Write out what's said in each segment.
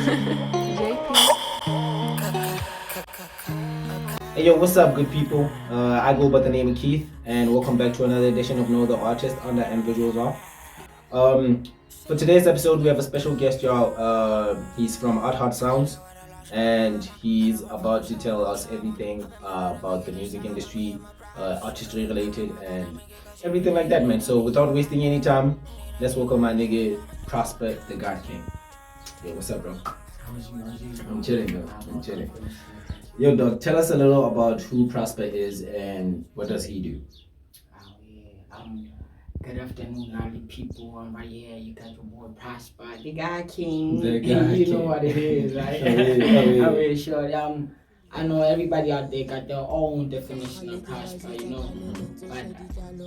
Hey yo, what's up, good people? I go by the name of Keith, and welcome back to another edition of Know the Artist under and Visuals Off. For today's episode, we have a special guest, y'all. He's from Art Heart Sounds, and he's about to tell us everything about the music industry, artistry related, and everything like that, man. So, without wasting any time, let's welcome my nigga Prosper the God King. Yo, what's up, bro? I'm chilling, bro. I'm chilling. Yo, dog, tell us a little about who Prosper is and what does he do? Good afternoon, all the people. I'm right here. You got your boy Prosper, the guy King. The guy you King. know what it is, right? I'm really sure. I know everybody out there got their own definition of prosper, but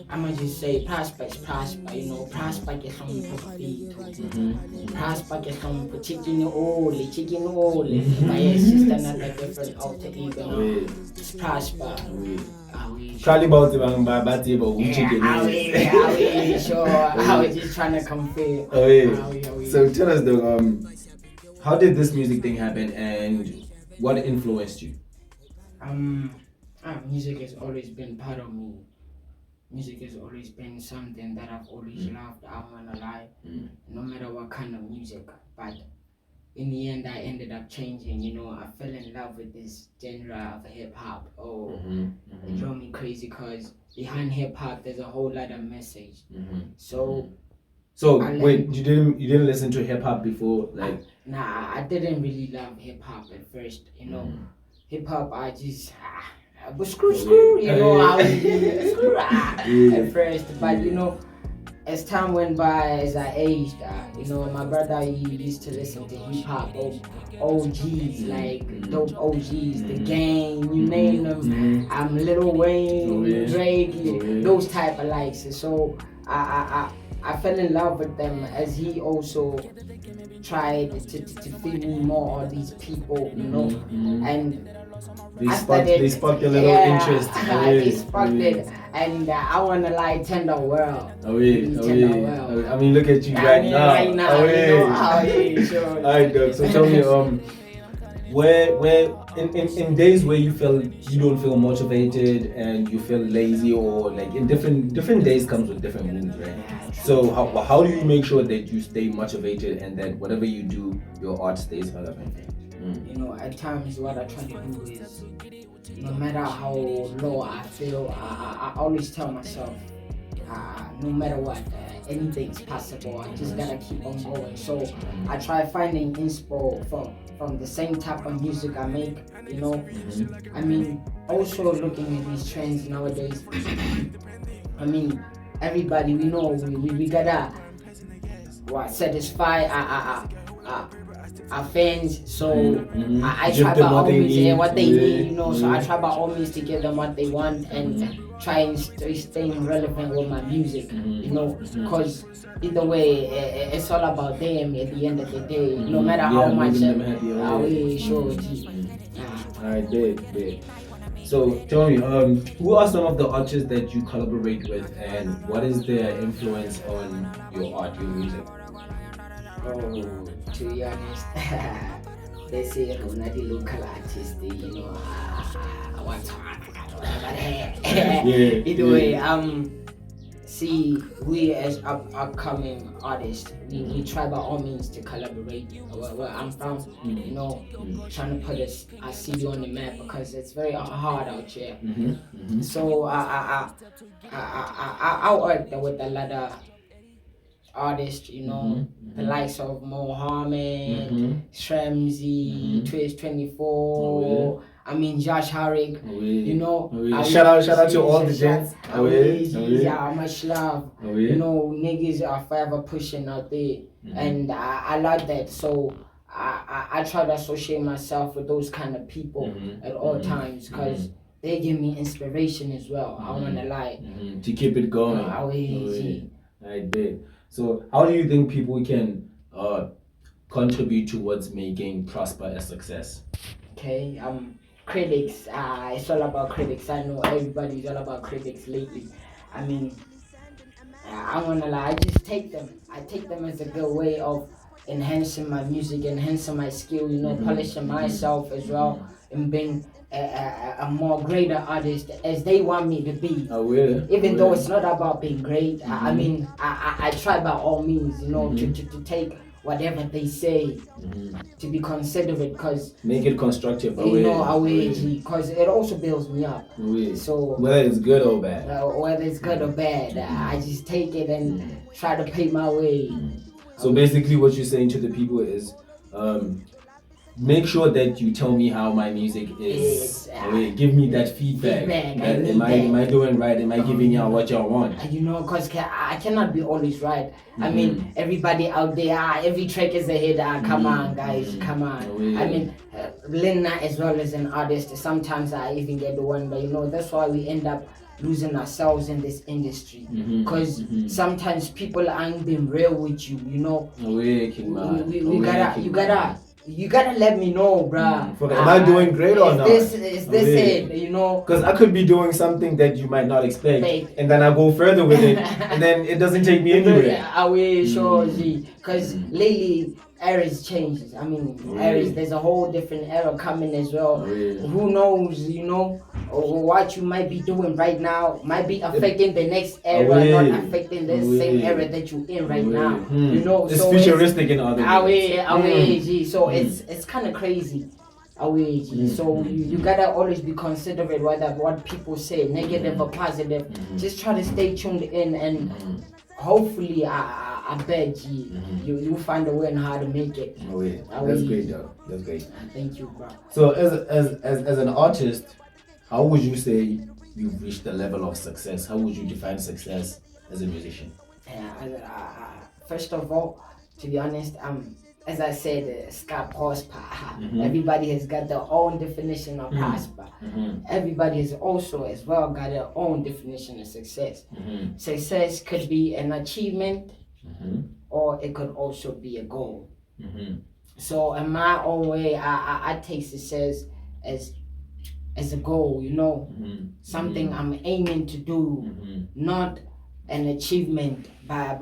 I'ma just say prosper is prosper, prosper que son perfeito. Prosper que son chicken ole, but it's just another different alter ego. It's prosper. Probably about chicken. I was just trying to compare. So tell us though, how did this music thing happen and what influenced you? Music has always been part of me. Music has always been something that I've always loved. I wanna lie, no matter what kind of music. But in the end, I ended up changing. I fell in love with this genre of hip hop. It drove me crazy because behind hip hop, there's a whole lot of message. So wait, you didn't listen to hip hop before, like? I didn't really love hip hop at first. Hip hop, I just but screw, I was screw at first. But as time went by, as I aged, my brother he used to listen to hip hop, OGs like dope OGs, the Gang, you name them. I'm Lil Wayne, Drake, those type of likes. So I fell in love with them as he also tried to feed me more of these people, and they sparked a little interest. They sparked it, and I wanna like tell the world. I mean, look at you right now. Sure. Alright, dog. So tell me, where in days where you don't feel motivated and you feel lazy, or like in different days comes with different moods, right? So how do you make sure that you stay motivated and that whatever you do, your art stays relevant? At times what I try to do is, no matter how low I feel, I always tell myself, no matter what, anything's possible. I just gotta keep on going. So I try finding inspo from the same type of music I make. I mean, also looking at these trends nowadays. I mean, everybody we know we gotta satisfy our fans, so I try by all means what they need, so I try by all means to give them what they want and try and staying relevant with my music, because either way, it's all about them at the end of the day, no matter how much I sure. Alright, big. So tell me, who are some of the artists that you collaborate with, and what is their influence on your art, your music? To be honest, they say Rona the local artist, I want to either way, see, we as upcoming artists, we try by all means to collaborate where I'm from, trying to put I see you on the map because it's very hard out here. So I work with a lot of artists, the likes of Mohammed, Shremzy, Twist 24, I mean Josh Harrick, Shout out to all the gents. Yeah, much love. Niggas are forever pushing out there, and I like that. So I try to associate myself with those kind of people at all times because they give me inspiration as well. I wanna lie. To keep it going. I bet. So how do you think people can contribute towards making Prosper a success? Okay, critics, it's all about critics. I know everybody's all about critics lately. I mean, I wanna lie, I take them as a good way of enhancing my music, enhancing my skill, polishing myself as well, and being a more greater artist as they want me to be. Oh, really? Even though it's not about being great, I mean, I try by all means, to take whatever they say to be considerate, because make it constructive. Because it also builds me up. So whether it's good or bad, I just take it and try to pay my way. So basically, what you're saying to the people is, make sure that you tell me how my music is. Give me that feedback. Am I doing right? Am I giving y'all what y'all want? Because I cannot be always right. I mean, everybody out there, every track is a hit. Come on, guys, come on. I mean, Lena as well as an artist, sometimes I even get the one, but that's why we end up losing ourselves in this industry, because sometimes people aren't being real with you. You gotta let me know, bruh. Am I doing great or not? Is this it? Because I could be doing something that you might not expect, and then I go further with it, and then it doesn't take me anywhere. Because lately eras changes. I mean, eras. There's a whole different era coming as well. Who knows? What you might be doing right now might be affecting the next era, not affecting the same era that you're in right now. It's so futuristic in other ways. So it's kind of crazy. So you gotta always be considerate whether what people say, negative or positive. Just try to stay tuned in, and hopefully I bet you find a way on how to make it. That's great, though. That's great. Thank you, bro. So as an artist, how would you say you've reached the level of success? How would you define success as a musician? First of all, to be honest, as I said, ska prosper. Everybody has got their own definition of prosper. Everybody has also as well got their own definition of success. Success could be an achievement, or it could also be a goal. So in my own way, I take success as a goal, something I'm aiming to do, not an achievement by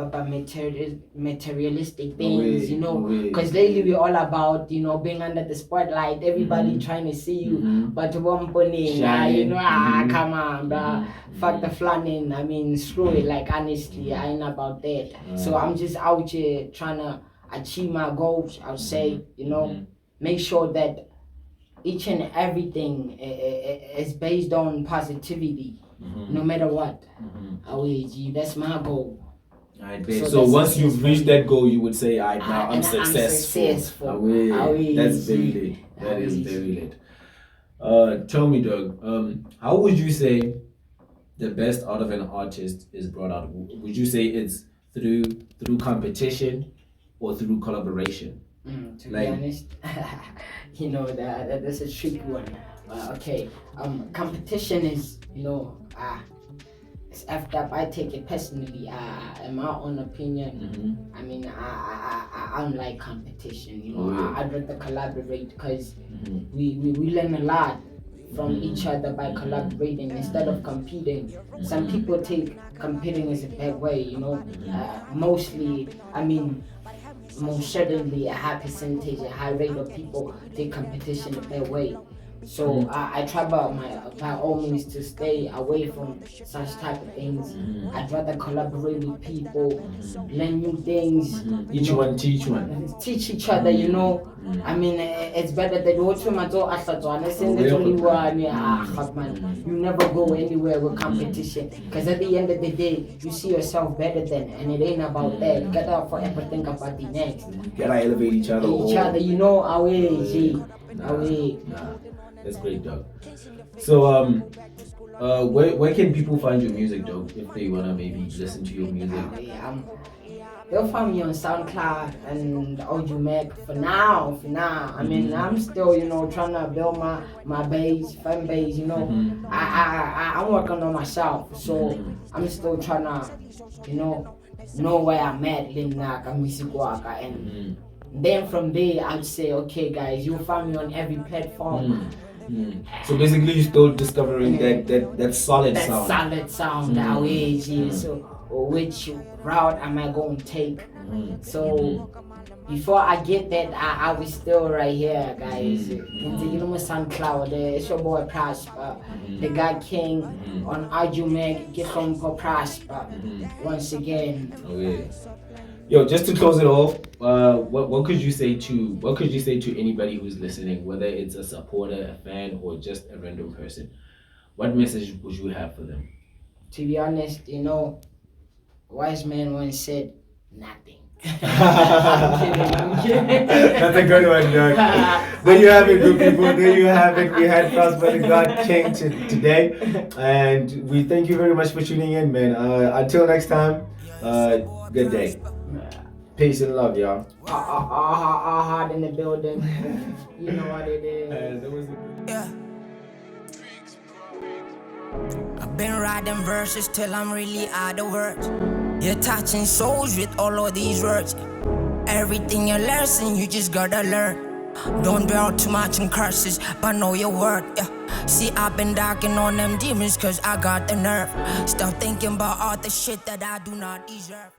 materialistic things, because lately we're all about, being under the spotlight, everybody trying to see you, but one bunny, come on, bruh, fuck the flanning, I mean, screw it, like, honestly, I ain't about that. So I'm just out here trying to achieve my goals, I'll say, make sure that each and everything is based on positivity, no matter what. That's my goal. So once you've reached that goal, you would say, now I'm successful. That's very lit. That is very lit. Tell me, Doug, how would you say the best out of an artist is brought out? Would you say it's through competition or through collaboration? To be honest, that's a tricky one. Competition is, it's effed up. I take it personally. In my own opinion, I mean, I don't like competition. I'd rather collaborate, because we learn a lot from each other by collaborating instead of competing. Some people take competing as a bad way. Mostly, I mean, most certainly a high percentage, a high rate of people take competition a bad way. So I try by all means to stay away from such type of things. I'd rather collaborate with people, learn new things. Each one teach one. Teach each other, I mean, it's better that you never go anywhere with competition, because at the end of the day, you see yourself better than, and it ain't about that. You gotta forever think about the next. You gotta elevate each other. That's great, Doug. So where can people find your music, Doug, if they wanna maybe listen to your music? They'll find me on SoundCloud and Audio Mac for now. I mean, I'm still, trying to build my fan base, I'm working on myself. So I'm still trying to, know where I'm at, and then from there, I'd say, okay, guys, you'll find me on every platform. So basically, you're still discovering that solid sound. So or which route am I going to take. So before I get that, I was still right here, guys. You know my SoundCloud, it's your boy Prosper, the God King on Argument, get from Prosper. Once again. Okay. Yo, just to close it off, what could you say to anybody who's listening, whether it's a supporter, a fan, or just a random person? What message would you have for them? To be honest, wise man once said nothing. I'm kidding. That's a good one, Doug. There you have it, good people. There you have it. We had Prosper the God King today, and we thank you very much for tuning in, man. Until next time, good day. Peace and love, y'all. Hard in the building. You know what it is. Yeah. I've been writing verses till I'm really out of words. You're touching souls with all of these words. Everything you lesson, you just gotta learn. Don't dwell too much in curses, but know your word. Yeah. See, I've been docking on them demons, cause I got the nerve. Stop thinking about all the shit that I do not deserve.